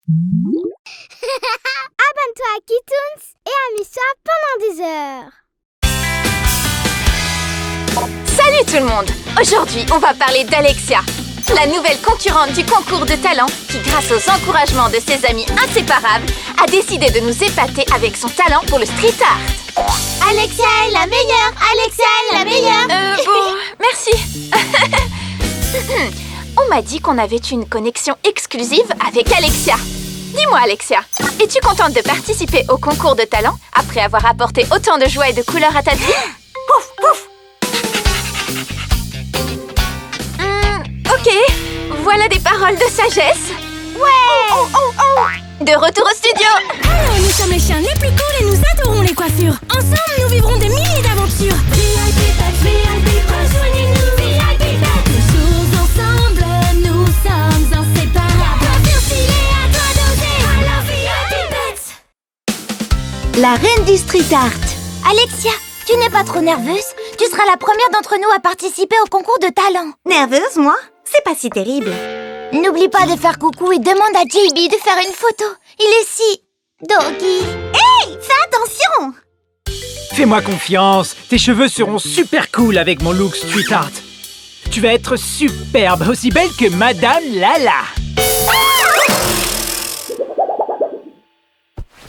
Abonne-toi à Kitoons et amuse-toi pendant des heures. Salut tout le monde! Aujourd'hui, on va parler d'Alexia, la nouvelle concurrente du concours de talent qui, grâce aux encouragements de ses amis inséparables, a décidé de nous épater avec son talent pour le street art. Alexia est la meilleure! Alexia est la meilleure! Bon, merci. On m'a dit qu'on avait une connexion exclusive avec Alexia. Dis-moi, Alexia, es-tu contente de participer au concours de talent après avoir apporté autant de joie et de couleurs à ta vie? Pouf, pouf! Ok, voilà des paroles de sagesse. Ouais! De retour au studio. Alors, nous sommes les chiens les plus cool et nous adorons les coiffures. Ensemble, nous vivrons des milliers d'aventures. VIP Pets, VIP, rejoignez-nous. VIP Pets, toujours ensemble, nous sommes inséparables. Coiffure stylée, à toi d'oser. Alors, VIP Pets. La reine du street art. Alexia, tu n'es pas trop nerveuse? Tu seras la première d'entre nous à participer au concours de talent. Nerveuse, moi? C'est pas si terrible. N'oublie pas de faire coucou et demande à JB de faire une photo. Il est si... doggy. Hey, fais attention! Fais-moi confiance, tes cheveux seront super cool avec mon look street art. Tu vas être superbe, aussi belle que Madame Lala.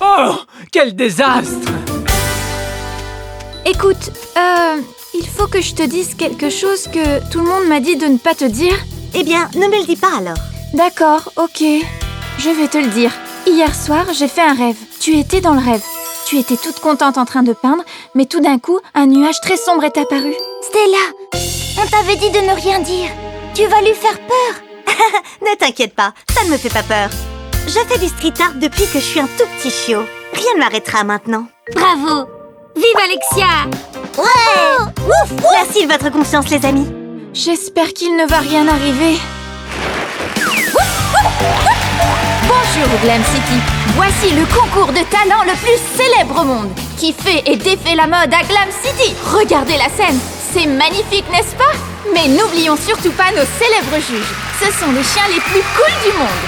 Oh, quel désastre! Écoute, il faut que je te dise quelque chose que tout le monde m'a dit de ne pas te dire. Eh bien, ne me le dis pas alors. D'accord, ok. Je vais te le dire. Hier soir, j'ai fait un rêve. Tu étais dans le rêve. Tu étais toute contente en train de peindre, mais tout d'un coup, un nuage très sombre est apparu. Stella, on t'avait dit de ne rien dire. Tu vas lui faire peur. Ne t'inquiète pas, ça ne me fait pas peur. Je fais du street art depuis que je suis un tout petit chiot. Rien ne m'arrêtera maintenant. Bravo! Vive Alexia! Ouais! Ouf, ouf. Merci de votre confiance, les amis. J'espère qu'il ne va rien arriver. Bonjour Glam City. Voici le concours de talent le plus célèbre au monde, qui fait et défait la mode à Glam City. Regardez la scène, c'est magnifique, n'est-ce pas? Mais n'oublions surtout pas nos célèbres juges. Ce sont les chiens les plus cools du monde.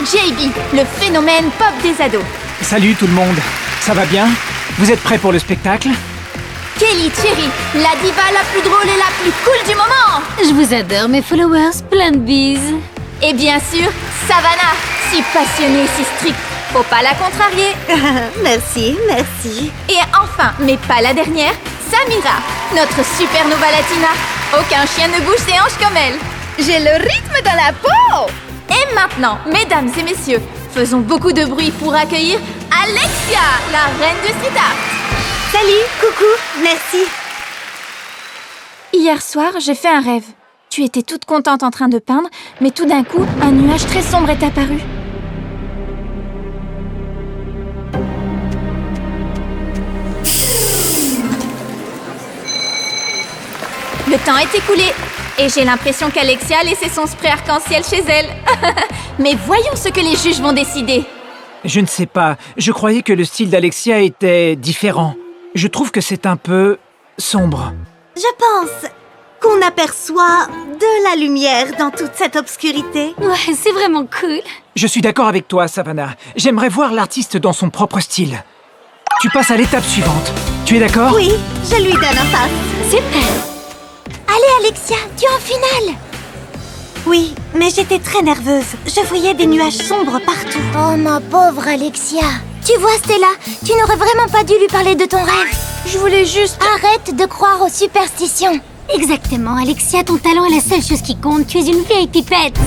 JB, le phénomène pop des ados. Salut tout le monde, ça va bien? Vous êtes prêts pour le spectacle? Kelly Cherry, la diva la plus drôle et la plus cool du moment. Je vous adore, mes followers, plein de bises. Et bien sûr, Savannah, si passionnée, si stricte, faut pas la contrarier. Merci, merci. Et enfin, mais pas la dernière, Samira, notre supernova latina. Aucun chien ne bouge ses hanches comme elle. J'ai le rythme dans la peau. Et maintenant, mesdames et messieurs, faisons beaucoup de bruit pour accueillir Alexia, la reine du street art. Salut, coucou, merci. Hier soir, j'ai fait un rêve. Tu étais toute contente en train de peindre, mais tout d'un coup, un nuage très sombre est apparu. Le temps est écoulé et j'ai l'impression qu'Alexia a laissé son spray arc-en-ciel chez elle. Mais voyons ce que les juges vont décider. Je ne sais pas, je croyais que le style d'Alexia était différent. Je trouve que c'est un peu sombre. Je pense qu'on aperçoit de la lumière dans toute cette obscurité. Ouais, c'est vraiment cool. Je suis d'accord avec toi, Savannah. J'aimerais voir l'artiste dans son propre style. Tu passes à l'étape suivante. Tu es d'accord? Oui, je lui donne un pass. Super. Allez Alexia, tu es en finale. Oui, mais j'étais très nerveuse. Je voyais des nuages sombres partout. Oh ma pauvre Alexia. Tu vois Stella, tu n'aurais vraiment pas dû lui parler de ton rêve. Je voulais juste... Arrête de croire aux superstitions. Exactement, Alexia, ton talent est la seule chose qui compte. Tu es une vieille pipette.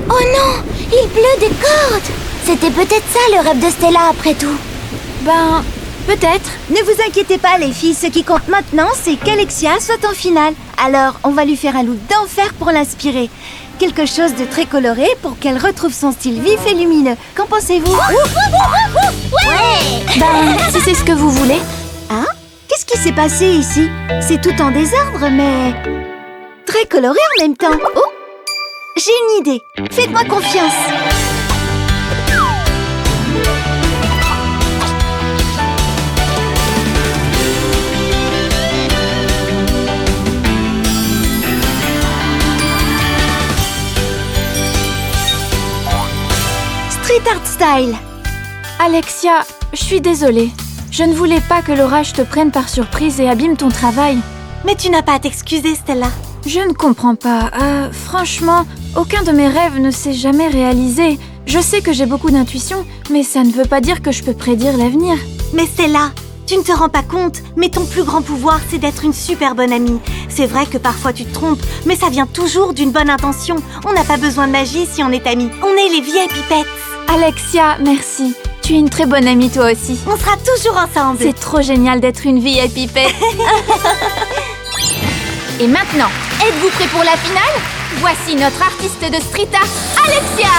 Oh non, il pleut des cordes. C'était peut-être ça le rêve de Stella après tout. Ben, peut-être. Ne vous inquiétez pas, les filles. Ce qui compte maintenant, c'est qu'Alexia soit en finale. Alors, on va lui faire un look d'enfer pour l'inspirer. Quelque chose de très coloré pour qu'elle retrouve son style vif et lumineux. Qu'en pensez-vous? Ouais. Ben, si c'est ce que vous voulez. Hein? Qu'est-ce qui s'est passé ici? C'est tout en désordre, mais... très coloré en même temps. Oh! J'ai une idée. Faites-moi confiance. Street Art Style. Alexia, je suis désolée. Je ne voulais pas que l'orage te prenne par surprise et abîme ton travail. Mais tu n'as pas à t'excuser, Stella. Je ne comprends pas. Franchement, aucun de mes rêves ne s'est jamais réalisé. Je sais que j'ai beaucoup d'intuition, mais ça ne veut pas dire que je peux prédire l'avenir. Mais Stella, tu ne te rends pas compte, mais ton plus grand pouvoir, c'est d'être une super bonne amie. C'est vrai que parfois tu te trompes, mais ça vient toujours d'une bonne intention. On n'a pas besoin de magie si on est amis. On est les vieilles pipettes. Alexia, merci. Tu es une très bonne amie toi aussi. On sera toujours ensemble. C'est trop génial d'être une vieille pipette. Et maintenant, êtes-vous prêts pour la finale? Voici notre artiste de street art, Alexia!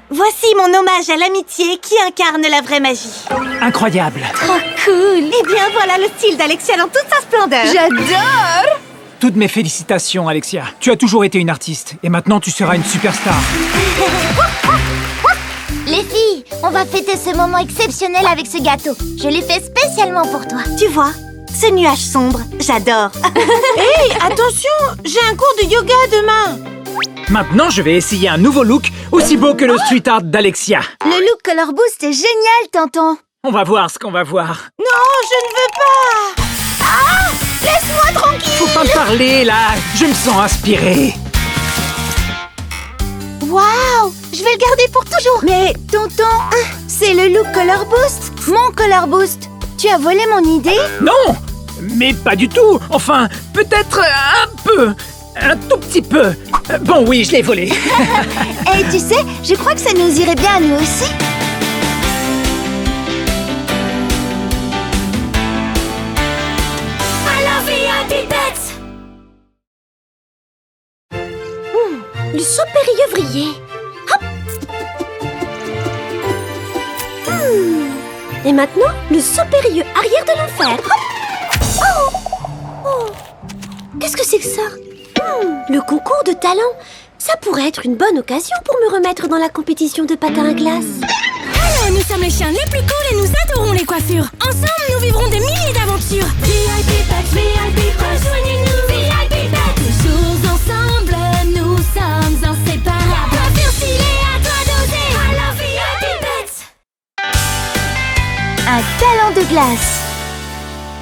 Voici mon hommage à l'amitié qui incarne la vraie magie. Incroyable. Oh, cool. Eh bien, voilà le style d'Alexia dans toute sa splendeur. J'adore! Toutes mes félicitations, Alexia. Tu as toujours été une artiste, et maintenant tu seras une superstar. Les filles, on va fêter ce moment exceptionnel avec ce gâteau. Je l'ai fait spécialement pour toi. Tu vois, ce nuage sombre, j'adore. Hey, attention, j'ai un cours de yoga demain. Maintenant, je vais essayer un nouveau look aussi beau que le street art d'Alexia. Le look Color Boost est génial, tonton. On va voir ce qu'on va voir. Non, je ne veux pas. Laisse-moi tranquille. Faut pas me parler, là. Je me sens inspiré. Waouh, je vais le garder pour toujours. Mais, tonton, c'est le look Color Boost. Mon Color Boost. Tu as volé mon idée? Non, mais pas du tout. Enfin, peut-être un peu. Un tout petit peu. Bon, oui, je l'ai volé. Eh, tu sais, je crois que ça nous irait bien à nous aussi. Le saut périlleuvrier. Hop. Et maintenant, le saut périlleux arrière de l'enfer. Hop. Oh. Qu'est-ce que c'est que ça? Le concours de talent. Ça pourrait être une bonne occasion pour me remettre dans la compétition de patin à glace. Alors, nous sommes les chiens les plus cool et nous adorons les coiffures. Ensemble, nous vivrons des milliers d'aventures. VIP Pets, VIP, rejoignez-nous. VIP Pets, toujours ensemble, nous sommes inséparables. Coiffure stylée, à toi d'oser. Alors VIP Pets. Un talent de glace.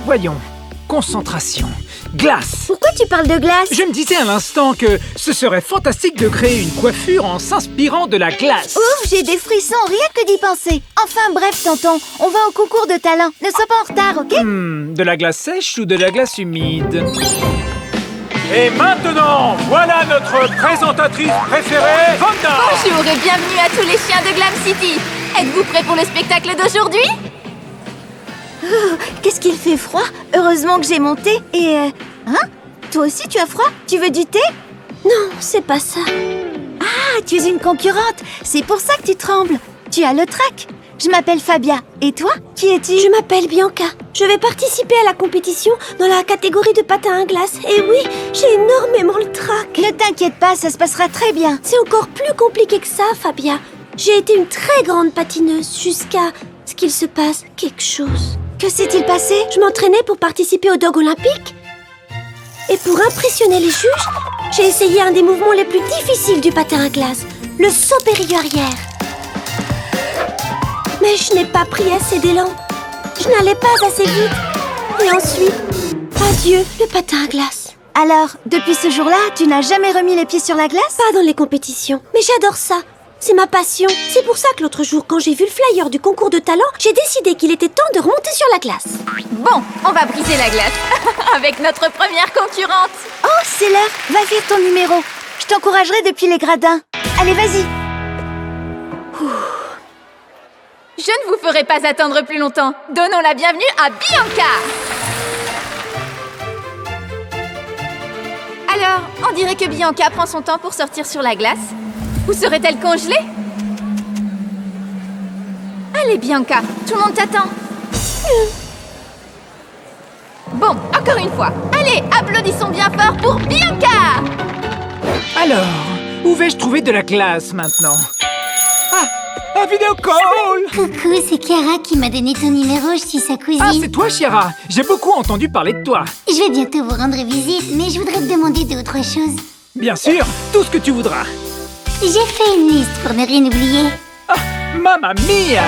Voyons. Concentration. Glace. Pourquoi tu parles de glace? Je me disais à l'instant que ce serait fantastique de créer une coiffure en s'inspirant de la glace. Ouf, j'ai des frissons, rien que d'y penser. Enfin bref, tonton, on va au concours de talent. Ne sois pas en retard, ok? De la glace sèche ou de la glace humide? Et maintenant, voilà notre présentatrice préférée, Vanda. Bonjour et bienvenue à tous les chiens de Glam City. Êtes-vous prêts pour le spectacle d'aujourd'hui? Qu'est-ce qu'il fait froid? Heureusement que j'ai mon thé et... Hein? Toi aussi tu as froid? Tu veux du thé? Non, c'est pas ça. Ah, tu es une concurrente. C'est pour ça que tu trembles. Tu as le trac. Je m'appelle Fabia. Et toi? Qui es-tu? Je m'appelle Bianca. Je vais participer à la compétition dans la catégorie de patin à glace. Et oui, j'ai énormément le trac. Ne t'inquiète pas, ça se passera très bien. C'est encore plus compliqué que ça, Fabia. J'ai été une très grande patineuse jusqu'à ce qu'il se passe quelque chose. Que s'est-il passé? Je m'entraînais pour participer aux Dogs Olympiques. Et pour impressionner les juges, j'ai essayé un des mouvements les plus difficiles du patin à glace, le saut périlleux arrière. Mais je n'ai pas pris assez d'élan. Je n'allais pas assez vite. Et ensuite, adieu le patin à glace. Alors, depuis ce jour-là, tu n'as jamais remis les pieds sur la glace? Pas dans les compétitions, mais j'adore ça. C'est ma passion. C'est pour ça que l'autre jour, quand j'ai vu le flyer du concours de talent, j'ai décidé qu'il était temps de remonter sur la glace. Bon, on va briser la glace avec notre première concurrente. Oh, c'est l'heure. Va faire ton numéro. Je t'encouragerai depuis les gradins. Allez, vas-y. Je ne vous ferai pas attendre plus longtemps. Donnons la bienvenue à Bianca. Alors, on dirait que Bianca prend son temps pour sortir sur la glace. Ou serait-elle congelée? Allez, Bianca, tout le monde t'attend. Bon, encore une fois. Allez, applaudissons bien fort pour Bianca. Alors, où vais-je trouver de la glace maintenant? Un vidéo call! Coucou, c'est Chiara qui m'a donné ton numéro, je suis sa cousine. Ah, c'est toi, Chiara! J'ai beaucoup entendu parler de toi. Je vais bientôt vous rendre visite, mais je voudrais te demander d'autres choses. Bien sûr, tout ce que tu voudras. J'ai fait une liste pour ne rien oublier. Ah, mamma mia!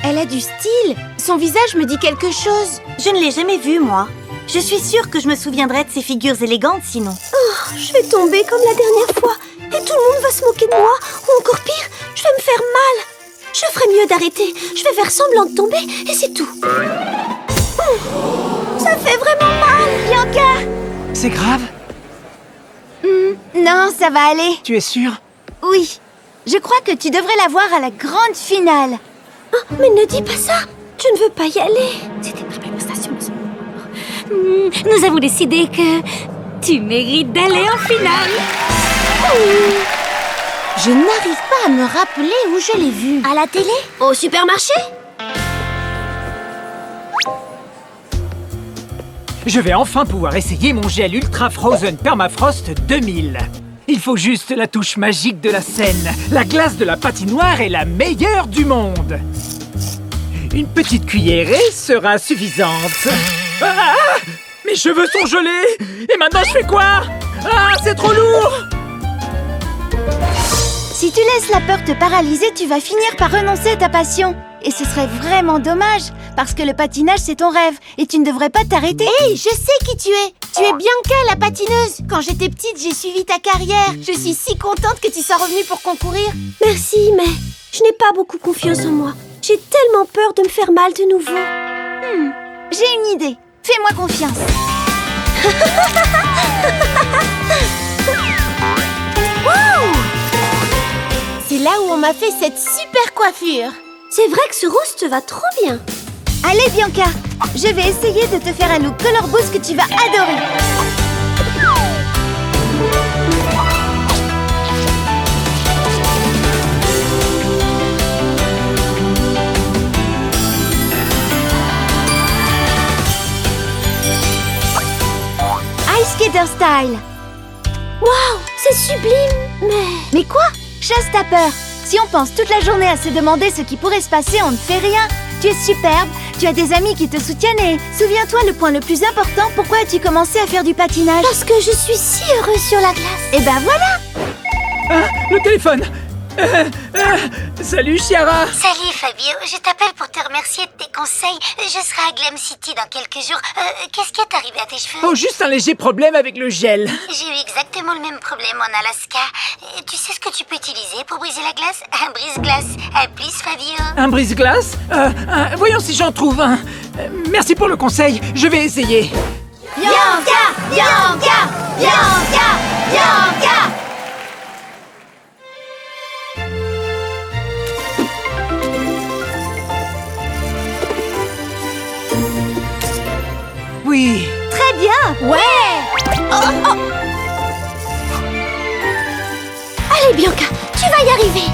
Elle a du style. Son visage me dit quelque chose. Je ne l'ai jamais vue, moi. Je suis sûre que je me souviendrai de ses figures élégantes, sinon. Oh, je vais tomber comme la dernière fois. Et tout le monde va se moquer de moi. Ou encore pire, je vais me faire mal. Je ferais mieux d'arrêter. Je vais faire semblant de tomber et c'est tout. Ça fait vraiment mal, Bianca. C'est grave? Non, ça va aller. Tu es sûre? Oui. Je crois que tu devrais la voir à la grande finale. Oh, mais ne dis pas ça. Je ne veux pas y aller. C'était une très belle prestation. Nous avons décidé que tu mérites d'aller en finale. Je n'arrive pas à me rappeler où je l'ai vue. À la télé? Au supermarché? Je vais enfin pouvoir essayer mon gel Ultra Frozen Permafrost 2000. Il faut juste la touche magique de la scène. La glace de la patinoire est la meilleure du monde. Une petite cuillerée sera suffisante. Ah! Mes cheveux sont gelés! Et maintenant je fais quoi? Ah, c'est trop lourd! Si tu laisses la peur te paralyser, tu vas finir par renoncer à ta passion. Et ce serait vraiment dommage, parce que le patinage, c'est ton rêve, et tu ne devrais pas t'arrêter. Hey, je sais qui tu es. Tu es Bianca, la patineuse. Quand j'étais petite, j'ai suivi ta carrière. Je suis si contente que tu sois revenue pour concourir. Merci, mais je n'ai pas beaucoup confiance en moi. J'ai tellement peur de me faire mal de nouveau. J'ai une idée. Fais-moi confiance. C'est là où on m'a fait cette super coiffure. C'est vrai que ce rose te va trop bien. Allez, Bianca. Je vais essayer de te faire un look Color Boost que tu vas adorer. Ice Skater Style. Waouh, c'est sublime, Mais quoi? Chasse ta peur. Si on pense toute la journée à se demander ce qui pourrait se passer, on ne fait rien. Tu es superbe, tu as des amis qui te soutiennent et souviens-toi le point le plus important, pourquoi as-tu commencé à faire du patinage? Parce que je suis si heureuse sur la glace. Et ben voilà. Ah, le téléphone! Salut, Chiara! Salut Fabio, je t'appelle pour te remercier de tes conseils. Je serai à Glam City dans quelques jours. Qu'est-ce qui est arrivé à tes cheveux? Oh, juste un léger problème avec le gel. J'ai eu exactement le même problème en Alaska. Tu sais ce que tu peux utiliser pour briser la glace? Un brise-glace. Please Fabio. Un brise-glace? Voyons si j'en trouve un. Merci pour le conseil, je vais essayer. Bianca! Bianca! Bianca! Bianca! Oui. Très bien! Ouais. Allez, Bianca, tu vas y arriver.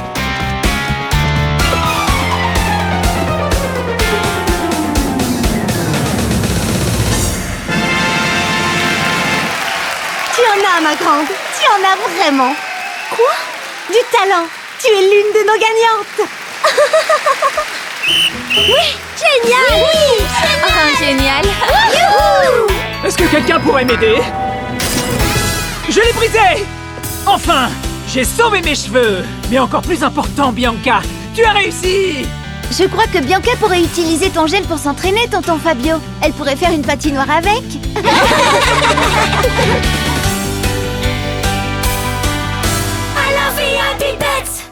Tu en as, ma grande! Tu en as vraiment! Quoi? Du talent! Tu es l'une de nos gagnantes! Génial! Oui! Oh, génial! Est-ce que quelqu'un pourrait m'aider? Je l'ai brisé! Enfin! J'ai sauvé mes cheveux! Mais encore plus important, Bianca, tu as réussi! Je crois que Bianca pourrait utiliser ton gel pour s'entraîner, tonton Fabio. Elle pourrait faire une patinoire avec. I love VIP Pets!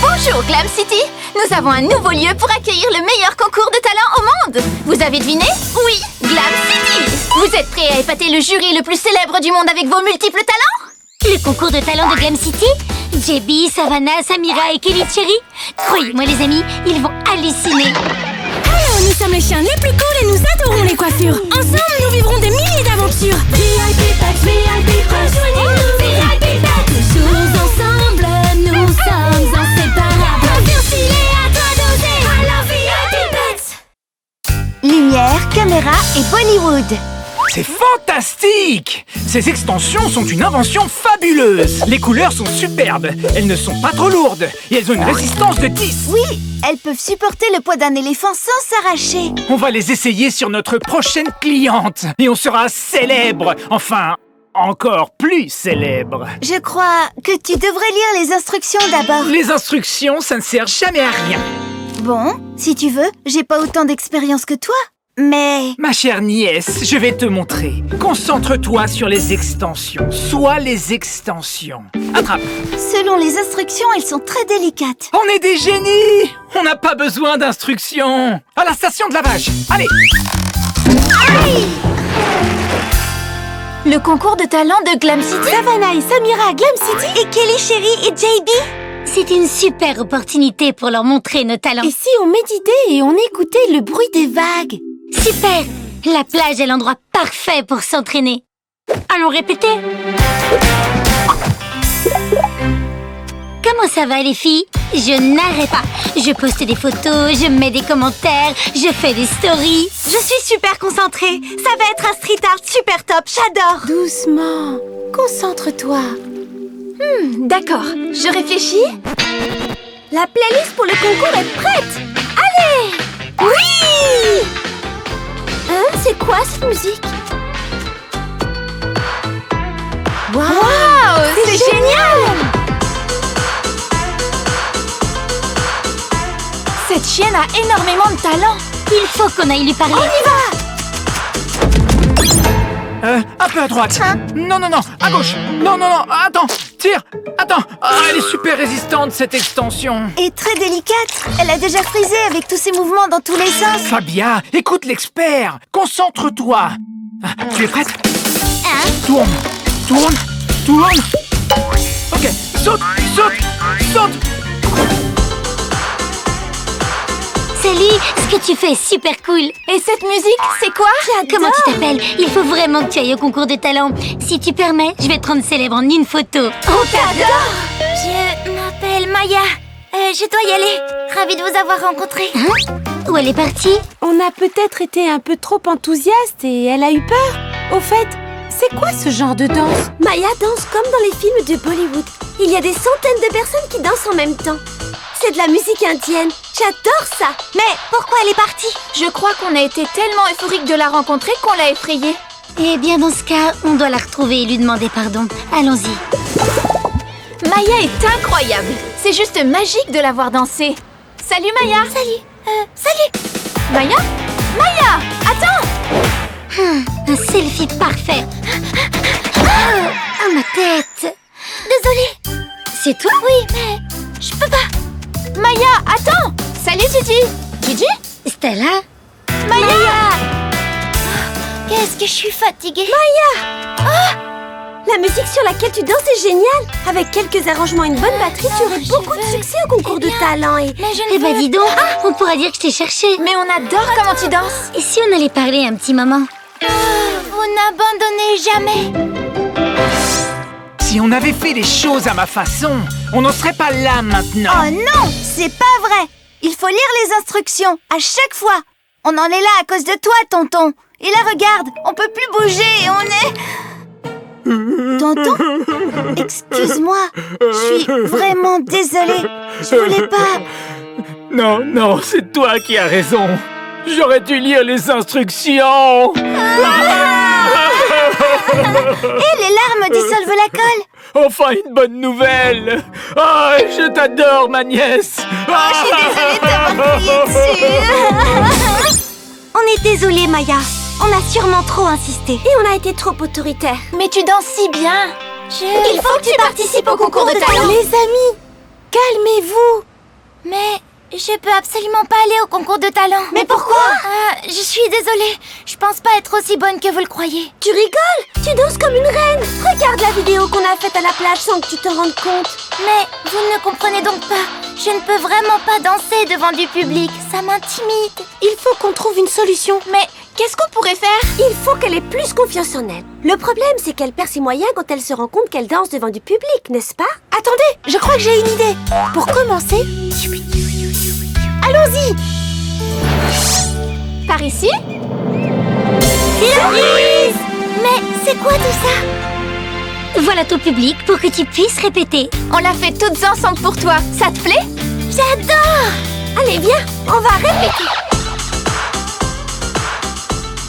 Bonjour Glam City! Nous avons un nouveau lieu pour accueillir le meilleur concours de talent au monde! Vous avez deviné? Oui, Glam City! Vous êtes prêts à épater le jury le plus célèbre du monde avec vos multiples talents? Le concours de talent de Glam City? JB, Savannah, Samira et Kelly Cherry. Croyez-moi les amis, ils vont halluciner. Alors, nous sommes les chiens les plus cool et nous adorons les coiffures. Ensemble, nous vivrons des milliers d'aventures. VIP Pets, VIP, rejoignez-nous. VIP Pets, toujours ensemble, nous sommes inséparables. Coiffure stylée, à toi d'oser. Alors, VIP Pets. Lumière, caméra et Bollywood. C'est fantastique! Ces extensions sont une invention fabuleuse. Les couleurs sont superbes, elles ne sont pas trop lourdes et elles ont une résistance de 10. Oui, elles peuvent supporter le poids d'un éléphant sans s'arracher. On va les essayer sur notre prochaine cliente et on sera célèbre. Enfin, encore plus célèbre. Je crois que tu devrais lire les instructions d'abord. Les instructions, ça ne sert jamais à rien. Bon, si tu veux, j'ai pas autant d'expérience que toi, mais... Ma chère nièce, je vais te montrer. Concentre-toi sur les extensions. Soit les extensions. Attrape. Selon les instructions, elles sont très délicates. On est des génies! On n'a pas besoin d'instructions. À la station de lavage. Allez! Le concours de talent de Glam City. Savannah et Samira à Glam City et Kelly, Chérie et JB. C'est une super opportunité pour leur montrer nos talents. Et si on méditait et on écoutait le bruit des vagues? Super! La plage est l'endroit parfait pour s'entraîner. Allons répéter. Comment ça va les filles? Je n'arrête pas. Je poste des photos, je mets des commentaires, je fais des stories. Je suis super concentrée. Ça va être un street art super top, j'adore. Doucement, concentre-toi. D'accord, je réfléchis. La playlist pour le concours est prête. Allez! Oui! Hein, c'est quoi cette musique? Waouh, c'est génial! Cette chienne a énormément de talent. Il faut qu'on aille lui parler. On y va! Un peu à droite. Non, non, non, à gauche. Non, non, non, attends, tire. Attends, elle est super résistante cette extension. Et très délicate. Elle a déjà frisé avec tous ses mouvements dans tous les sens. Fabia, écoute l'expert. Concentre-toi. Tu es prête? Tourne, tourne, tourne. Ok, saute, saute, saute. Salut, ce que tu fais est super cool. Et cette musique, c'est quoi? Comment tu t'appelles? Il faut vraiment que tu ailles au concours de talent. Si tu permets, je vais te rendre célèbre en une photo. On t'adore! Je m'appelle Maya. Je dois y aller. Ravie de vous avoir rencontré. Où elle est partie? On a peut-être été un peu trop enthousiaste et elle a eu peur. Au fait, c'est quoi ce genre de danse? Maya danse comme dans les films de Bollywood. Il y a des centaines de personnes qui dansent en même temps. C'est de la musique indienne. J'adore ça. Mais pourquoi elle est partie? Je crois qu'on a été tellement euphorique de la rencontrer qu'on l'a effrayée. Eh bien, dans ce cas, on doit la retrouver et lui demander pardon. Allons-y. Maya est incroyable. C'est juste magique de la voir danser. Salut Maya. Salut. Maya? Maya, attends. Un selfie parfait. Ah, ma tête. Désolée. C'est toi? Oui, mais je peux pas. Maya, attends. Salut Gigi. Gigi? Stella? Maya. Qu'est-ce que je suis fatiguée. Maya. La musique sur laquelle tu danses est géniale. Avec quelques arrangements et une bonne batterie, tu aurais beaucoup de succès au concours de talent et... Mais je ne dis donc, on pourra dire que je t'ai cherché. Mais on adore comment tu danses. Et si on allait parler un petit moment? Vous n'abandonnez jamais. Si on avait fait les choses à ma façon, on n'en serait pas là maintenant. Oh non, c'est pas vrai. Il faut lire les instructions, à chaque fois. On en est là à cause de toi, tonton. Et là, regarde, on peut plus bouger et on est... Tonton? Excuse-moi, je suis vraiment désolée. Je voulais pas... Non, non, c'est toi qui as raison. J'aurais dû lire les instructions. Et les larmes dissolvent la colle. Enfin, une bonne nouvelle. Ah, je t'adore, ma nièce. Je suis désolée de t'avoir crié dessus. On est désolé, Maya. On a sûrement trop insisté. Et on a été trop autoritaire. Mais tu danses si bien. Il faut que tu participes au concours de talent. Les amis, calmez-vous. Mais je peux absolument pas aller au concours de talent. Mais pourquoi? Je suis désolée. Je pense pas être aussi bonne que vous le croyez. Tu rigoles? Tu danses comme une reine. Regarde la vidéo qu'on a faite à la plage sans que tu te rendes compte. Mais vous ne comprenez donc pas. Je ne peux vraiment pas danser devant du public. Ça m'intimide. Il faut qu'on trouve une solution. Mais qu'est-ce qu'on pourrait faire? Il faut qu'elle ait plus confiance en elle. Le problème, c'est qu'elle perd ses moyens quand elle se rend compte qu'elle danse devant du public, n'est-ce pas? Attendez, je crois que j'ai une idée. Pour commencer, allons-y. Par ici? Surprise! quoi tout ça? Voilà ton public pour que tu puisses répéter. On l'a fait toutes ensemble pour toi. Ça te plaît? J'adore! Allez, viens, on va répéter.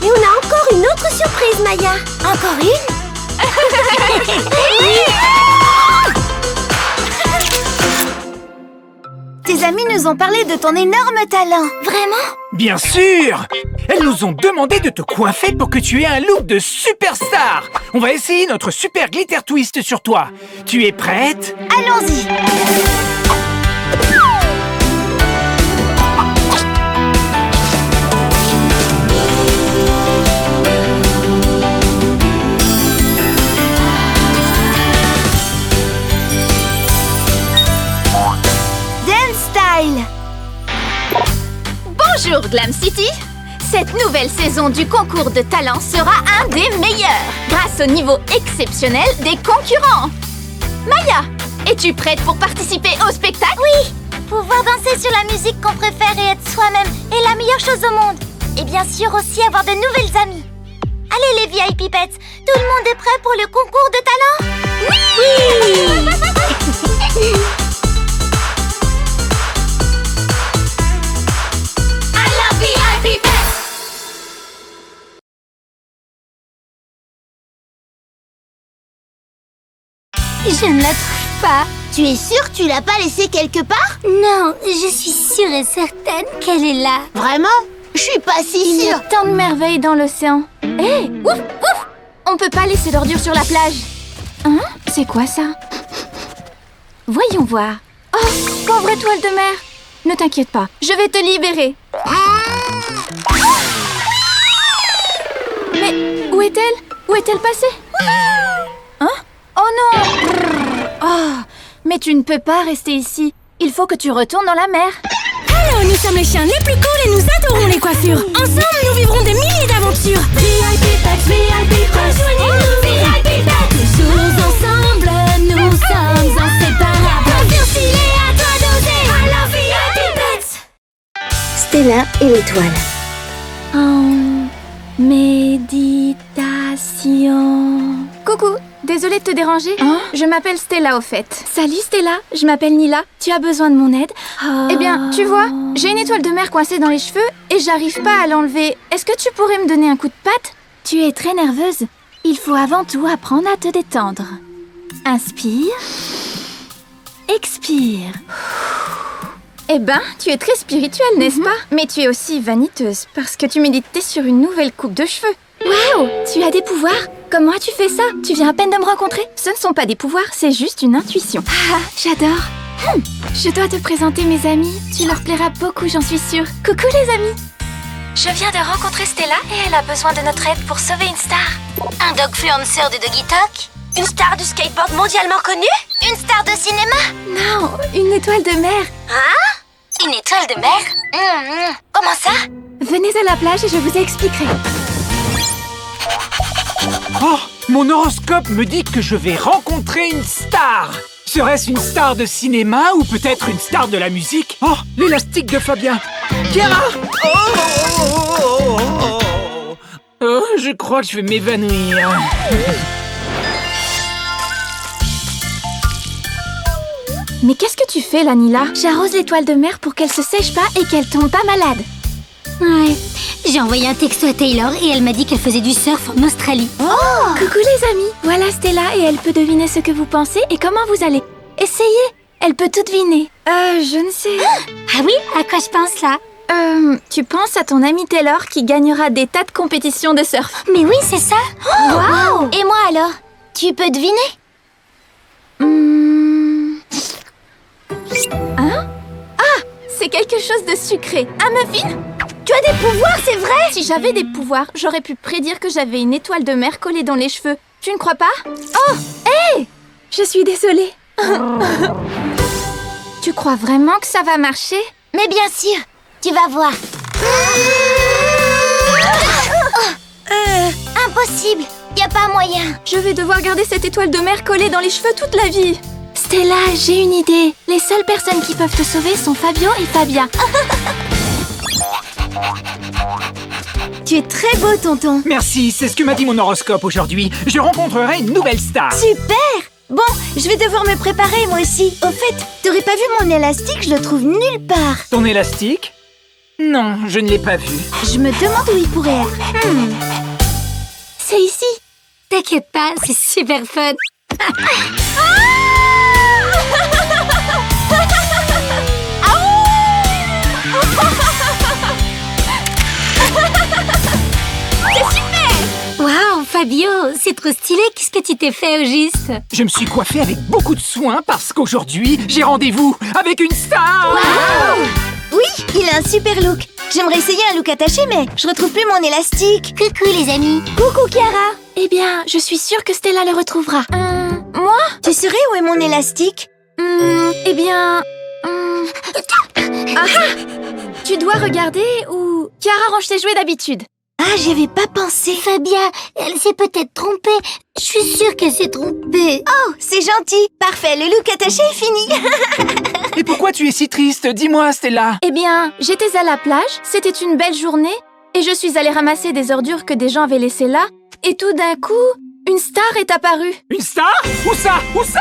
Et on a encore une autre surprise, Maya. Encore une? Tes amis nous ont parlé de ton énorme talent. Vraiment? Bien sûr! Elles nous ont demandé de te coiffer pour que tu aies un look de superstar. On va essayer notre super glitter twist sur toi. Tu es prête? Allons-y. Dance Style. Bonjour Glam City! Cette nouvelle saison du concours de talent sera un des meilleurs, grâce au niveau exceptionnel des concurrents. Maya, es-tu prête pour participer au spectacle? Oui! Pouvoir danser sur la musique qu'on préfère et être soi-même est la meilleure chose au monde. Et bien sûr aussi avoir de nouvelles amies. Allez les VIP pets, tout le monde est prêt pour le concours de talent? Oui! Je ne la trouve pas. Tu es sûre que tu l'as pas laissée quelque part? Non, je suis sûre et certaine qu'elle est là. Vraiment? Je suis pas si Il y a sûre. tant de merveilles dans l'océan. Hé, ouf, ouf! On peut pas laisser d'ordures sur la plage. Hein? C'est quoi ça? Voyons voir. Oh, pauvre étoile de mer! Ne t'inquiète pas, je vais te libérer. Mais où est-elle? Où est-elle passée? Hein? Oh non! Oh, mais tu ne peux pas rester ici. Il faut que tu retournes dans la mer. Alors, nous sommes les chiens les plus cool et nous adorons les coiffures. Ensemble, nous vivrons des milliers d'aventures. VIP Pets, rejoignez-nous. VIP Pets, toujours ensemble, nous sommes inséparables. Coiffure stylée, à toi d'oser. Alors, VIP Pets. Stella et l'étoile. En méditation. Coucou, désolée de te déranger. Je m'appelle Stella au fait. Salut Stella, je m'appelle Nila. Tu as besoin de mon aide? Eh bien, tu vois, j'ai une étoile de mer coincée dans les cheveux et j'arrive pas à l'enlever. Est-ce que tu pourrais me donner un coup de patte? Tu es très nerveuse. Il faut avant tout apprendre à te détendre. Inspire. Expire. Eh ben, tu es très spirituelle, n'est-ce pas? Mais tu es aussi vaniteuse, parce que tu méditais sur une nouvelle coupe de cheveux. Waouh! Tu as des pouvoirs? Comment as-tu fait ça? Tu viens à peine de me rencontrer? Ce ne sont pas des pouvoirs, c'est juste une intuition. Ah, j'adore! Je dois te présenter mes amis. Tu leur plairas beaucoup, j'en suis sûre. Coucou les amis! Je viens de rencontrer Stella et elle a besoin de notre aide pour sauver une star. Un dogfluencer de Doggy Talk? Une star du skateboard mondialement connue? Une star de cinéma? Non, une étoile de mer. Une étoile de mer? Comment ça? Venez à la plage et je vous expliquerai. Oh, mon horoscope me dit que je vais rencontrer une star. Serait-ce une star de cinéma ou peut-être une star de la musique? Oh, l'élastique de Fabien. Chiara! Oh, je crois que je vais m'évanouir. Mais qu'est-ce que tu fais là, Nila? J'arrose l'étoile de mer pour qu'elle se sèche pas et qu'elle tombe pas malade. Ouais. J'ai envoyé un texto à Taylor et elle m'a dit qu'elle faisait du surf en Australie. Coucou les amis, voilà Stella et elle peut deviner ce que vous pensez et comment vous allez. Essayez, elle peut tout deviner. Je ne sais. Ah oui? À quoi je pense là? Tu penses à ton ami Taylor qui gagnera des tas de compétitions de surf. Mais oui, c'est ça. Wow. Et moi alors? Tu peux deviner? Hein? Ah, c'est quelque chose de sucré. Un muffin? Tu as des pouvoirs, c'est vrai? Si j'avais des pouvoirs, j'aurais pu prédire que j'avais une étoile de mer collée dans les cheveux. Tu ne crois pas? Oh, hé! Je suis désolée. Tu crois vraiment que ça va marcher? Mais bien sûr, tu vas voir. Impossible, y a pas moyen. Je vais devoir garder cette étoile de mer collée dans les cheveux toute la vie. Stella, j'ai une idée. Les seules personnes qui peuvent te sauver sont Fabio et Fabia. Tu es très beau, tonton. Merci, c'est ce que m'a dit mon horoscope aujourd'hui. Je rencontrerai une nouvelle star. Super! Bon, je vais devoir me préparer, moi aussi. Au fait, t'aurais pas vu mon élastique? Je le trouve nulle part. Ton élastique? Non, je ne l'ai pas vu. Je me demande où il pourrait être. C'est ici. T'inquiète pas, c'est super fun. Waouh, Fabio, c'est trop stylé. Qu'est-ce que tu t'es fait au juste? Je me suis coiffé avec beaucoup de soin parce qu'aujourd'hui, j'ai rendez-vous avec une star. Oui, il a un super look. J'aimerais essayer un look attaché, mais je retrouve plus mon élastique. Coucou les amis. Coucou, Chiara. Eh bien, je suis sûre que Stella le retrouvera. Moi? Tu saurais où est mon élastique? Eh bien... Tu dois regarder où Chiara range ses jouets d'habitude. Ah, j'y avais pas pensé. Fabia, elle s'est peut-être trompée. Je suis sûre qu'elle s'est trompée. Oh, c'est gentil. Parfait, le look attaché est fini. Et pourquoi tu es si triste? Dis-moi, Stella. Eh bien, j'étais à la plage, c'était une belle journée, et je suis allée ramasser des ordures que des gens avaient laissées là, et tout d'un coup, une star est apparue. Une star? Où ça? Où ça?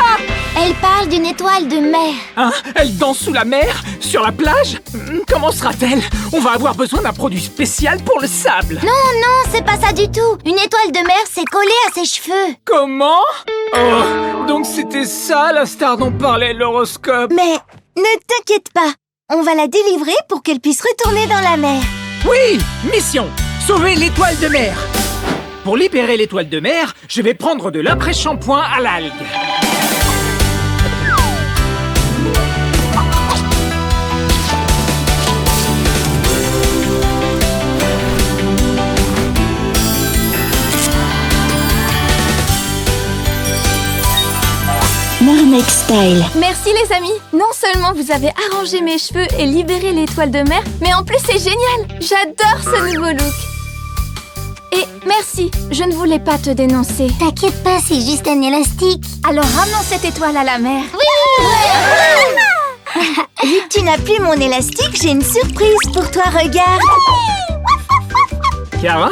Elle parle d'une étoile de mer. Hein? Elle danse sous la mer? Sur la plage? Comment sera-t-elle? On va avoir besoin d'un produit spécial pour le sable. Non, c'est pas ça du tout. Une étoile de mer s'est collée à ses cheveux. Comment? Oh, donc c'était ça la star dont parlait l'horoscope. Mais ne t'inquiète pas. On va la délivrer pour qu'elle puisse retourner dans la mer. Oui! Mission! Sauver l'étoile de mer! Pour libérer l'étoile de mer, je vais prendre de l'après-shampoing à l'algue. Mermaid Style. Merci les amis. Non seulement vous avez arrangé mes cheveux et libéré l'étoile de mer, mais en plus c'est génial. J'adore ce nouveau look. Et merci, je ne voulais pas te dénoncer. T'inquiète pas, c'est juste un élastique. Alors ramenons cette étoile à la mer. Vu que tu n'as plus mon élastique, j'ai une surprise pour toi, regarde. Chiara?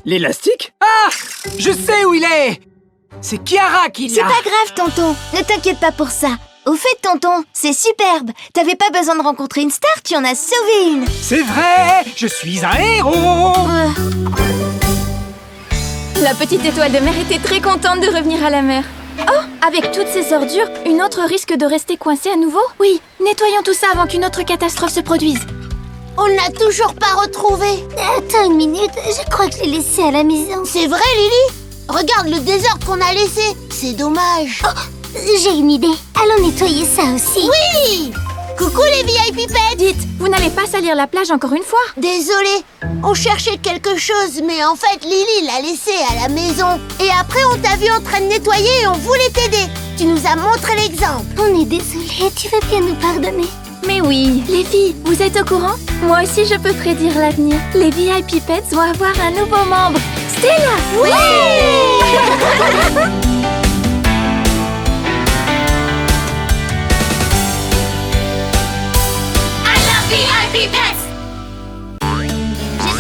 L'élastique? Ah! Je sais où il est! C'est Chiara qui C'est l'a! pas grave, tonton. Ne t'inquiète pas pour ça. Au fait, tonton, c'est superbe. T'avais pas besoin de rencontrer une star, tu en as sauvé une. C'est vrai! Je suis un héros! La petite étoile de mer était très contente de revenir à la mer. Oh, avec toutes ces ordures, une autre risque de rester coincée à nouveau? Oui, nettoyons tout ça avant qu'une autre catastrophe se produise. On l'a toujours pas retrouvé. Attends une minute, je crois que je l'ai laissé à la maison. C'est vrai, Lily? Regarde le désordre qu'on a laissé. C'est dommage. Oh, j'ai une idée. Allons nettoyer ça aussi. Oui! Coucou les VIP pets! Dites, vous n'allez pas salir la plage encore une fois? Désolée, on cherchait quelque chose, mais en fait Lily l'a laissé à la maison. Et après on t'a vu en train de nettoyer et on voulait t'aider. Tu nous as montré l'exemple. On est désolé, tu veux bien nous pardonner? Mais oui, les filles, vous êtes au courant? Moi aussi je peux prédire l'avenir. Les VIP Pets vont avoir un nouveau membre. Stella! Oui! J'ai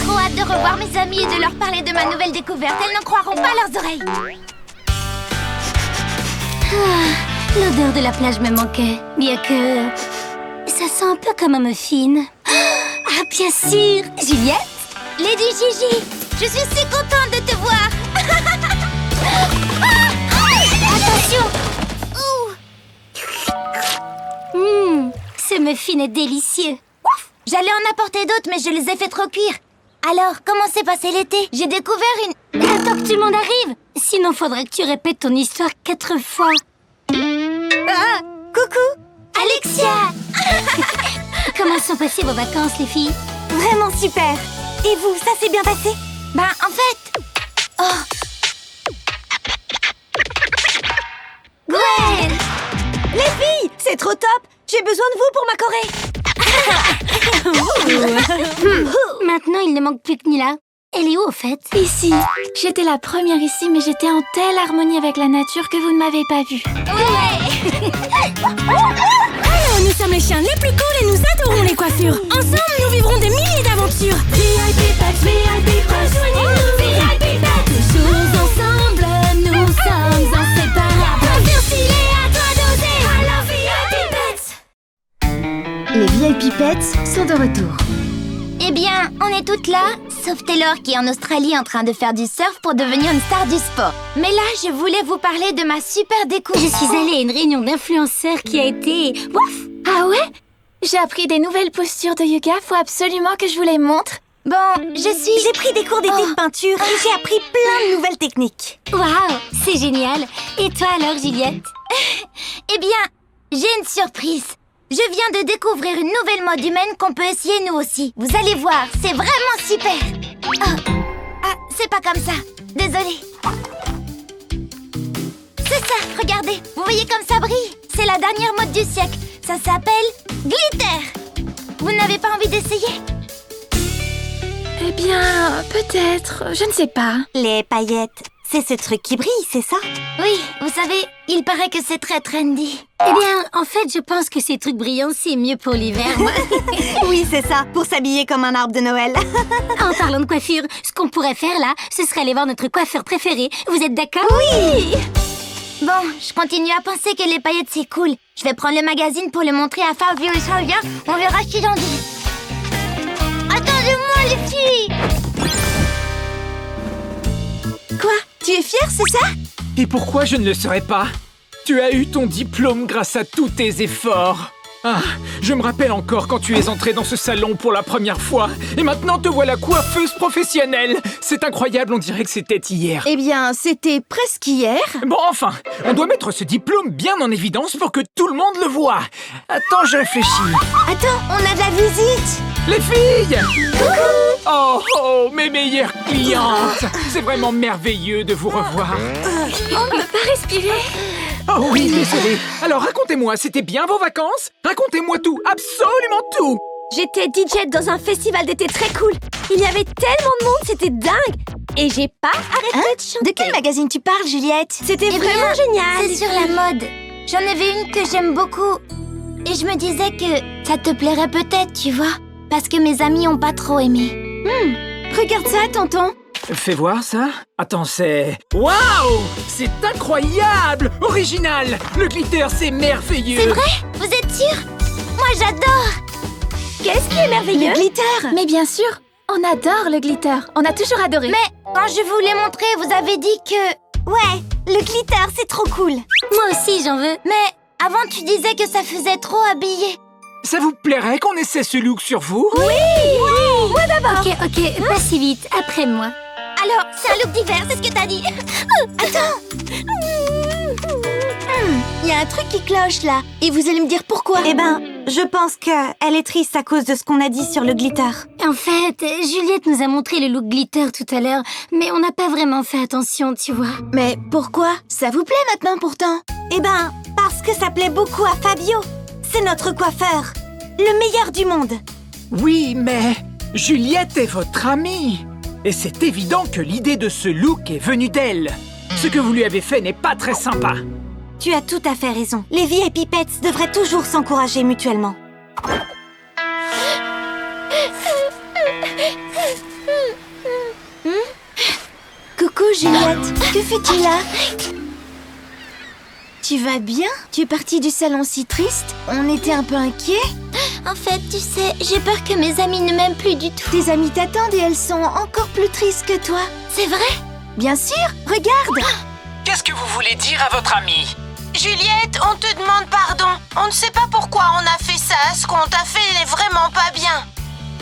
trop hâte de revoir mes amis et de leur parler de ma nouvelle découverte. Elles n'en croiront pas leurs oreilles. L'odeur de la plage me manquait. Bien que... ça sent un peu comme un muffin. Ah, bien sûr! Juliette? Lady Gigi, je suis si contente de te voir. Attention! Ce muffin est délicieux. J'allais en apporter d'autres, mais je les ai fait trop cuire. Alors, comment s'est passé l'été? J'ai découvert une... Attends que tout le monde arrive. Sinon, faudrait que tu répètes ton histoire 4 fois. Ah, coucou. Alexia! Comment sont passées vos vacances, les filles? Vraiment super. Et vous, ça s'est bien passé? Ben, en fait... Oh! Gwen! Les filles, c'est trop top. J'ai besoin de vous pour ma choré. Maintenant, il ne manque plus que Nila. Elle est où, au fait? Ici. J'étais la première ici, mais j'étais en telle harmonie avec la nature que vous ne m'avez pas vue. Oh, nous sommes les chiens les plus cools et nous adorons les coiffures. Ensemble, nous vivrons des milliers d'aventures. VIP Pets, rejoignez-nous. VIP Pets, toujours ensemble, nous sommes inséparables. Coiffure stylée, à toi d'oser. Alors VIP Pets. Les VIP Pets sont de retour. Eh bien, on est toutes là, sauf Taylor qui est en Australie en train de faire du surf pour devenir une star du sport. Mais là, je voulais vous parler de ma super découverte. Je suis allée à une réunion d'influenceurs qui a été... Ouf! Ah ouais? J'ai appris des nouvelles postures de yoga, faut absolument que je vous les montre. Bon, J'ai pris des cours d'été de peinture et j'ai appris plein de nouvelles techniques. Waouh, c'est génial. Et toi alors, Juliette? Eh bien, j'ai une surprise. Je viens de découvrir une nouvelle mode humaine qu'on peut essayer nous aussi. Vous allez voir, c'est vraiment super. Ah, c'est pas comme ça. Désolée. C'est ça, regardez. Vous voyez comme ça brille? C'est la dernière mode du siècle. Ça s'appelle glitter. Vous n'avez pas envie d'essayer? Eh bien, peut-être, je ne sais pas. Les paillettes, c'est ce truc qui brille, c'est ça? Oui, vous savez, il paraît que c'est très trendy. Eh bien, en fait, je pense que ces trucs brillants, c'est mieux pour l'hiver, moi. Oui, c'est ça, pour s'habiller comme un arbre de Noël. En parlant de coiffure, ce qu'on pourrait faire là, ce serait aller voir notre coiffeur préféré. Vous êtes d'accord? Oui! Bon, je continue à penser que les paillettes, c'est cool. Je vais prendre le magazine pour le montrer à Fabio et Sylvia. On verra ce qu'ils en disent. Attendez-moi, les filles! Quoi? Tu es fière, c'est ça? Et pourquoi je ne le serais pas? Tu as eu ton diplôme grâce à tous tes efforts. Ah, je me rappelle encore quand tu es entrée dans ce salon pour la première fois. Et maintenant te voilà coiffeuse professionnelle. C'est incroyable, on dirait que c'était hier. Eh bien, c'était presque hier. Bon, enfin, on doit mettre ce diplôme bien en évidence pour que tout le monde le voie. Attends, je réfléchis. Attends, on a de la visite. Les filles! Oh, oh, mes meilleures clientes! C'est vraiment merveilleux de vous revoir. On ne peut pas respirer. Oh oui, désolé. Alors racontez-moi, c'était bien vos vacances? Racontez-moi tout, absolument tout! J'étais DJ dans un festival d'été très cool. Il y avait tellement de monde, c'était dingue. Et j'ai pas arrêté de chanter. De quel magazine tu parles, Juliette? C'était Eh vraiment bien, génial. C'est sur la mode. J'en avais une que j'aime beaucoup. Et je me disais que ça te plairait peut-être, tu vois. Parce que mes amis ont pas trop aimé. Regarde ça, tonton. Fais voir ça. Attends, c'est... Waouh! C'est incroyable! Original! Le glitter, c'est merveilleux! C'est vrai? Vous êtes sûr? Moi, j'adore! Qu'est-ce qui est merveilleux? Le glitter. Mais bien sûr, on adore le glitter. On a toujours adoré. Mais quand je vous l'ai montré, vous avez dit que... Ouais, le glitter, c'est trop cool. Moi aussi, j'en veux. Mais avant, tu disais que ça faisait trop habillé. Ça vous plairait qu'on essaie ce look sur vous? Ok, pas si vite, après moi. Alors, c'est un look d'hiver, c'est ce que t'as dit. Il y a un truc qui cloche là, et vous allez me dire pourquoi. Eh ben, je pense qu'elle est triste à cause de ce qu'on a dit sur le glitter. En fait, Juliette nous a montré le look glitter tout à l'heure, mais on n'a pas vraiment fait attention, tu vois. Mais pourquoi? Ça vous plaît maintenant pourtant? Eh ben, parce que ça plaît beaucoup à Fabio. C'est notre coiffeur, le meilleur du monde. Oui, mais... Juliette est votre amie. Et c'est évident que l'idée de ce look est venue d'elle. Ce que vous lui avez fait n'est pas très sympa. Tu as tout à fait raison. Les VIP Pets devraient toujours s'encourager mutuellement. Coucou Juliette, que fais-tu là? Tu vas bien? Tu es partie du salon si triste? On était un peu inquiets. En fait, tu sais, j'ai peur que mes amis ne m'aiment plus du tout. Tes amies t'attendent et elles sont encore plus tristes que toi. C'est vrai? Bien sûr, regarde! Qu'est-ce que vous voulez dire à votre amie? Juliette, on te demande pardon. On ne sait pas pourquoi on a fait ça. Ce qu'on t'a fait n'est vraiment pas bien.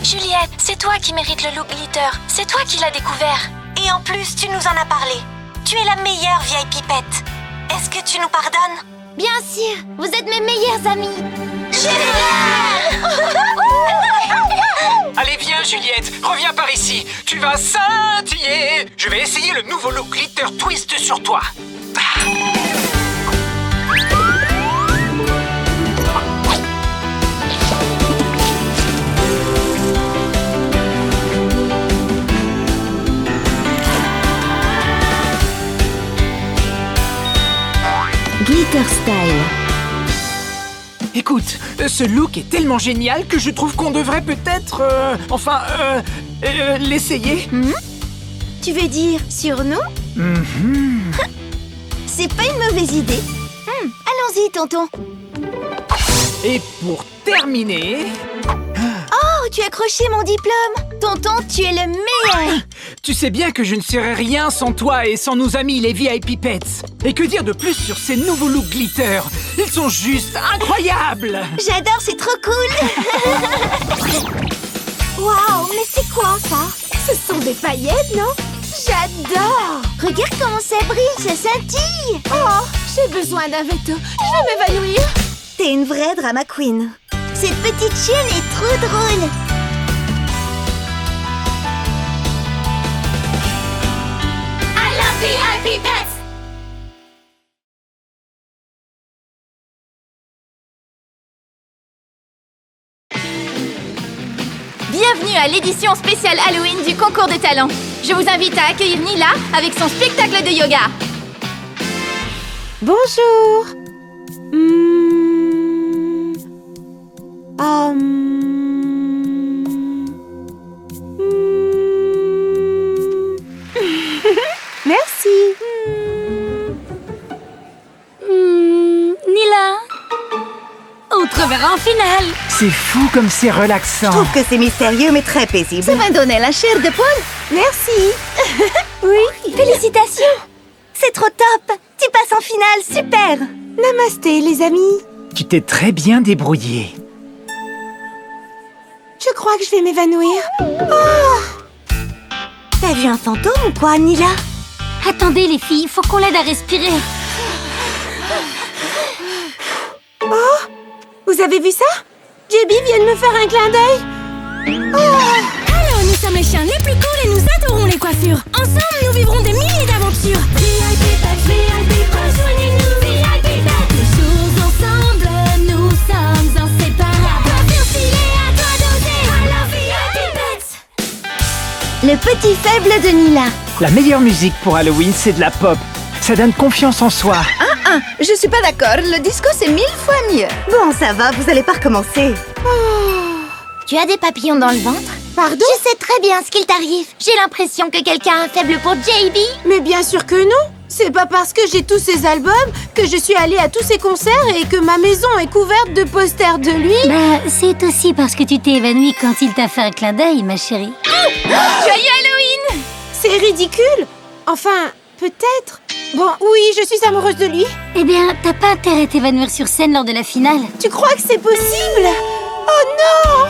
Juliette, c'est toi qui mérites le look glitter. C'est toi qui l'as découvert. Et en plus, tu nous en as parlé. Tu es la meilleure vieille pipette. Est-ce que tu nous pardonnes? Bien sûr, vous êtes mes meilleurs amis. Allez, viens, Juliette, reviens par ici. Tu vas scintiller. Je vais essayer le nouveau look glitter twist sur toi. Glitter Style. Écoute, ce look est tellement génial que je trouve qu'on devrait peut-être... l'essayer. Tu veux dire sur nous? C'est pas une mauvaise idée. Allons-y, tonton. Et pour terminer... Oh, tu as accroché mon diplôme. Tonton, tu es le meilleur. Tu sais bien que je ne serais rien sans toi et sans nos amis les VIP Pets. Et que dire de plus sur ces nouveaux looks glitter? Ils sont juste incroyables. J'adore, c'est trop cool. Waouh, mais c'est quoi ça? Ce sont des paillettes, non? J'adore. Regarde comment ça brille, ça scintille. Oh, j'ai besoin d'un veto. Je vais m'évanouir. T'es une vraie drama queen. Cette petite chienne est trop drôle. I love VIP Pets. Bienvenue à l'édition spéciale Halloween du concours de talent. Je vous invite à accueillir Nila avec son spectacle de yoga. Bonjour. Merci. Nila, on te reverra en finale. C'est fou comme c'est relaxant. Je trouve que c'est mystérieux mais très paisible. Ça va donner la chair de poule. Merci. Oui, félicitations. C'est trop top. Tu passes en finale, super. Namasté, les amis. Tu t'es très bien débrouillée. Je crois que je vais m'évanouir. T'as vu un fantôme ou quoi, Nila? Attendez les filles, faut qu'on l'aide à respirer. Vous avez vu ça? JB vient de me faire un clin d'œil. Alors, nous sommes les chiens les plus cool et nous adorons les coiffures. Ensemble, nous vivrons des milliers d'aventures. VIP Pets, rejoignez-nous. VIP Pets, toujours ensemble, nous sommes inséparables. Coiffure stylée, à toi d'oser. Alors, VIP Pets. Le petit faible de Nila. La meilleure musique pour Halloween, c'est de la pop. Ça donne confiance en soi. Je suis pas d'accord, le disco c'est 1000 fois mieux. Bon, ça va, vous allez pas recommencer. Tu as des papillons dans le ventre? Pardon? Je sais très bien ce qu'il t'arrive. J'ai l'impression que quelqu'un a un faible pour JB. Mais bien sûr que non. C'est pas parce que j'ai tous ces albums que je suis allée à tous ces concerts et que ma maison est couverte de posters de lui. Bah, c'est aussi parce que tu t'es évanouie quand il t'a fait un clin d'œil, ma chérie. Joyeux Halloween! C'est ridicule. Enfin, peut-être. Bon, oui, je suis amoureuse de lui. Eh bien, t'as pas intérêt à t'évanouir sur scène lors de la finale. Tu crois que c'est possible? Oh non!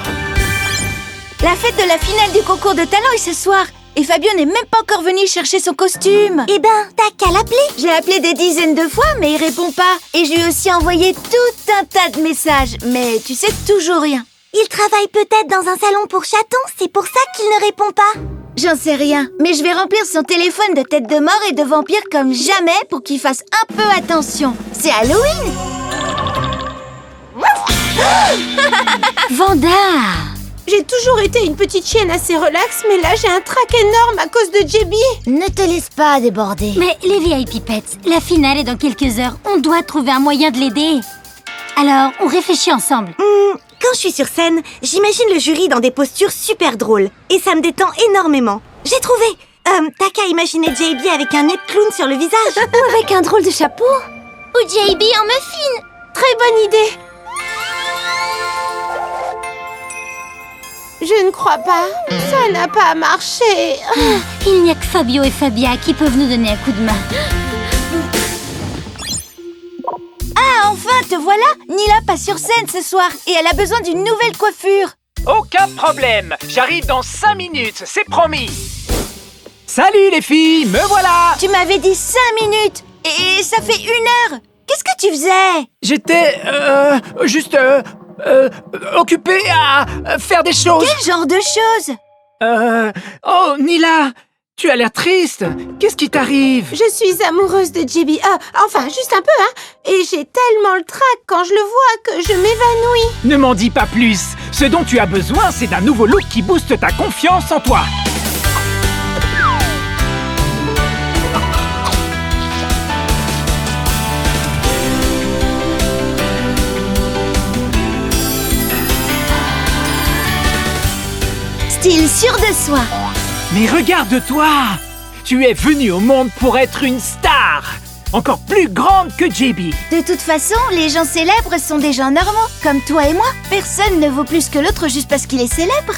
La fête de la finale du concours de talent est ce soir. Et Fabio n'est même pas encore venu chercher son costume. Eh ben, t'as qu'à l'appeler. J'ai appelé des dizaines de fois, mais il répond pas. Et je lui ai aussi envoyé tout un tas de messages. Mais tu sais toujours rien. Il travaille peut-être dans un salon pour chatons, c'est pour ça qu'il ne répond pas. J'en sais rien, mais je vais remplir son téléphone de têtes de mort et de vampires comme jamais pour qu'il fasse un peu attention. C'est Halloween! Vanda! J'ai toujours été une petite chienne assez relaxe, mais là j'ai un trac énorme à cause de JB. Ne te laisse pas déborder. Mais les VIP Pets, la finale est dans quelques heures. On doit trouver un moyen de l'aider. Alors, on réfléchit ensemble. Quand je suis sur scène, j'imagine le jury dans des postures super drôles. Et ça me détend énormément. J'ai trouvé! T'as qu'à imaginer JB avec un nez de clown sur le visage. Ou avec un drôle de chapeau. Ou JB en muffin. Très bonne idée. Je ne crois pas. Ça n'a pas marché. Il n'y a que Fabio et Fabia qui peuvent nous donner un coup de main. Ah, enfin, te voilà! Nila passe sur scène ce soir et elle a besoin d'une nouvelle coiffure. Aucun problème. J'arrive dans 5 minutes, c'est promis. Salut les filles, me voilà. Tu m'avais dit 5 minutes et ça fait 1 heure. Qu'est-ce que tu faisais? J'étais, juste, occupé à faire des choses. Quel genre de choses? Oh, Nila, tu as l'air triste. Qu'est-ce qui t'arrive? Je suis amoureuse de JB. Enfin, juste un peu, hein. Et j'ai tellement le trac quand je le vois que je m'évanouis. Ne m'en dis pas plus. Ce dont tu as besoin, c'est d'un nouveau look qui booste ta confiance en toi. sûre de soi. Mais regarde-toi! Tu es venu au monde pour être une star! Encore plus grande que JB! De toute façon, les gens célèbres sont des gens normaux, comme toi et moi. Personne ne vaut plus que l'autre juste parce qu'il est célèbre.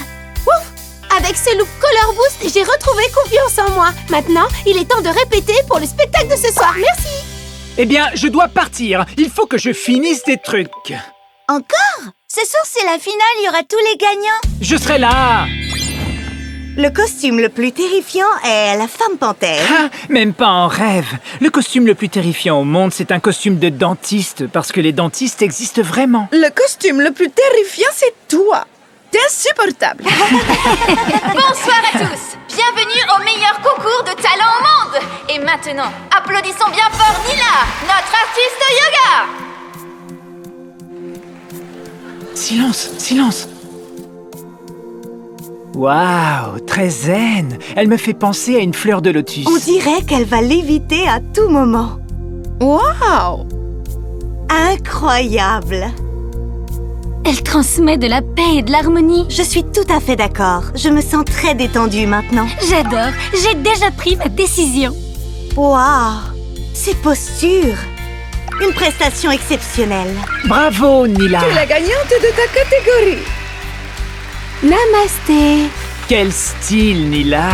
Avec ce look Color Boost, j'ai retrouvé confiance en moi. Maintenant, il est temps de répéter pour le spectacle de ce soir. Merci. Eh bien, je dois partir. Il faut que je finisse des trucs. Encore? Ce soir, c'est la finale, il y aura tous les gagnants. Je serai là! Le costume le plus terrifiant est la femme panthère. Ah, même pas en rêve. Le costume le plus terrifiant au monde, c'est un costume de dentiste, parce que les dentistes existent vraiment. Le costume le plus terrifiant, c'est toi. T'es insupportable. Bonsoir à tous. Bienvenue au meilleur concours de talent au monde. Et maintenant, applaudissons bien fort Nila, notre artiste yoga. Silence, silence. Waouh, très zen. Elle me fait penser à une fleur de lotus. On dirait qu'elle va léviter à tout moment. Waouh! Incroyable! Elle transmet de la paix et de l'harmonie. Je suis tout à fait d'accord. Je me sens très détendue maintenant. J'adore. J'ai déjà pris ma décision. Waouh! Ces postures! Une prestation exceptionnelle. Bravo, Nila. Tu es la gagnante de ta catégorie. Namasté. Quel style, Nila.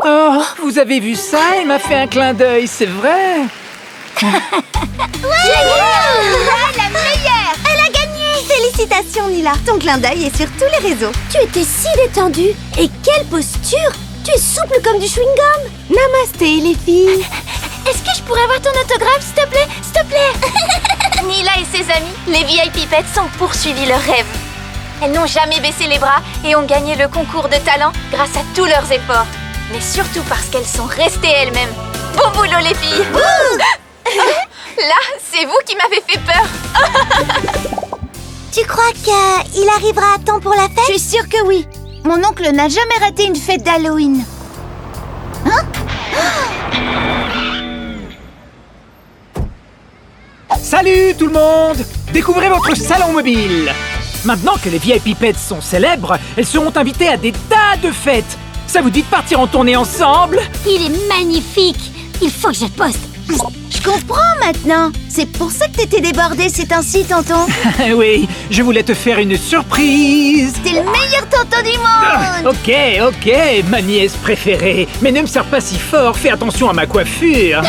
Oh, vous avez vu ça? Elle m'a fait un clin d'œil, c'est vrai? La meilleure! Elle a gagné! Félicitations, Nila. Ton clin d'œil est sur tous les réseaux. Tu étais si détendue. Et quelle posture! Tu es souple comme du chewing-gum. Namasté, les filles. Est-ce que je pourrais avoir ton autographe, s'il te plaît? S'il te plaît. Nila et ses amis, les VIP Pets, ont poursuivi leur rêve. Elles n'ont jamais baissé les bras et ont gagné le concours de talent grâce à tous leurs efforts. Mais surtout parce qu'elles sont restées elles-mêmes. Bon boulot, les filles. Là, c'est vous qui m'avez fait peur. Tu crois qu'il arrivera à temps pour la fête? Je suis sûre que oui. Mon oncle n'a jamais raté une fête d'Halloween. Salut tout le monde! Découvrez votre salon mobile! Maintenant que les VIP Pets sont célèbres, elles seront invitées à des tas de fêtes. Ça vous dit de partir en tournée ensemble? Il est magnifique. Il faut que je le poste. Je comprends maintenant. C'est pour ça que t'étais débordée ces temps-ci, tonton. Oui, je voulais te faire une surprise. T'es le meilleur tonton du monde. Ok, ma nièce préférée. Mais ne me serre pas si fort, fais attention à ma coiffure.